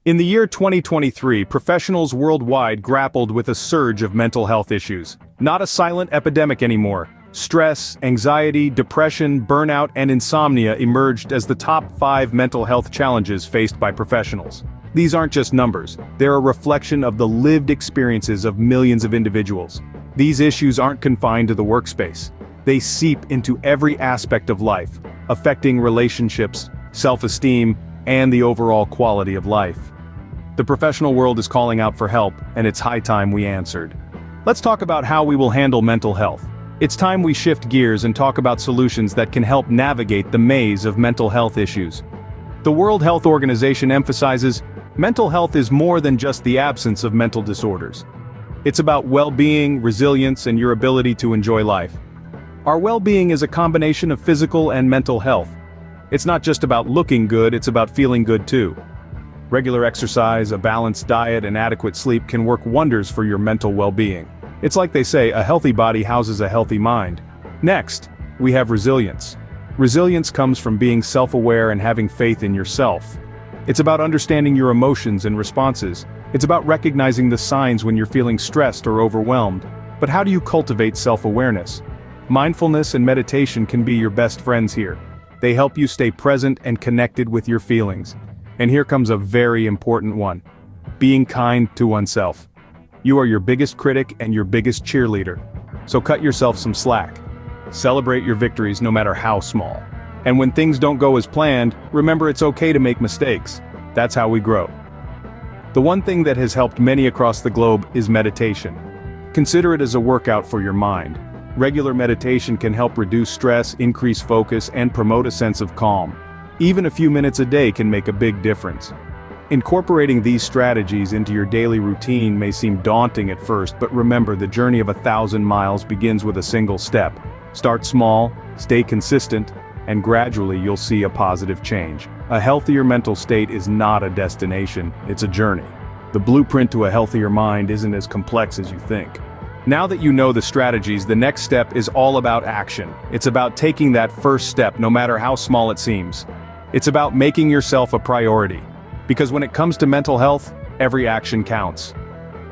In the year 2023, professionals worldwide grappled with a surge of mental health issues. Not a silent epidemic anymore. Stress, anxiety, depression, burnout, and insomnia emerged as the top 5 mental health challenges faced by professionals. These aren't just numbers, they're a reflection of the lived experiences of millions of individuals. These issues aren't confined to the workspace. They seep into every aspect of life, affecting relationships, self-esteem, and the overall quality of life. The professional world is calling out for help, and it's high time we answered. Let's talk about how we will handle mental health. It's time we shift gears and talk about solutions that can help navigate the maze of mental health issues. The World Health Organization emphasizes, mental health is more than just the absence of mental disorders. It's about well-being, resilience, and your ability to enjoy life. Our well-being is a combination of physical and mental health. It's not just about looking good, it's about feeling good too. Regular exercise, a balanced diet, and adequate sleep can work wonders for your mental well-being. It's like they say, a healthy body houses a healthy mind. Next, we have resilience. Resilience comes from being self-aware and having faith in yourself. It's about understanding your emotions and responses. It's about recognizing the signs when you're feeling stressed or overwhelmed. But how do you cultivate self-awareness? Mindfulness and meditation can be your best friends here. They help you stay present and connected with your feelings. And here comes a very important one. Being kind to oneself. You are your biggest critic and your biggest cheerleader. So cut yourself some slack. Celebrate your victories no matter how small. And when things don't go as planned, remember it's okay to make mistakes. That's how we grow. The one thing that has helped many across the globe is meditation. Consider it as a workout for your mind. Regular meditation can help reduce stress, increase focus, and promote a sense of calm. Even a few minutes a day can make a big difference. Incorporating these strategies into your daily routine may seem daunting at first, but remember, the journey of 1,000 miles begins with a single step. Start small, stay consistent, and gradually you'll see a positive change. A healthier mental state is not a destination, it's a journey. The blueprint to a healthier mind isn't as complex as you think. Now that you know the strategies, the next step is all about action. It's about taking that first step, no matter how small it seems. It's about making yourself a priority. Because when it comes to mental health, every action counts.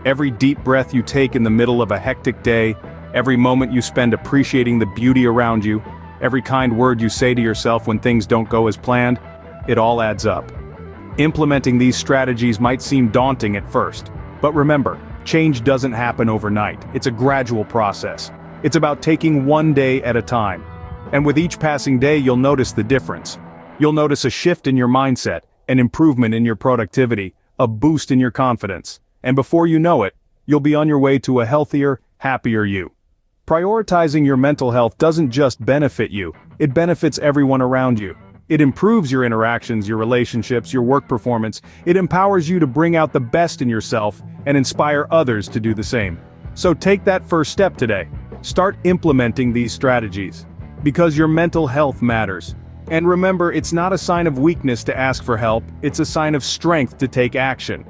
Every deep breath you take in the middle of a hectic day, every moment you spend appreciating the beauty around you, every kind word you say to yourself when things don't go as planned, it all adds up. Implementing these strategies might seem daunting at first, but remember, change doesn't happen overnight. It's a gradual process. It's about taking one day at a time. And with each passing day, you'll notice the difference. You'll notice a shift in your mindset, an improvement in your productivity, a boost in your confidence. And before you know it, you'll be on your way to a healthier, happier you. Prioritizing your mental health doesn't just benefit you, it benefits everyone around you. It improves your interactions, your relationships, your work performance. It empowers you to bring out the best in yourself and inspire others to do the same. So take that first step today. Start implementing these strategies. Because your mental health matters. And remember, it's not a sign of weakness to ask for help, it's a sign of strength to take action.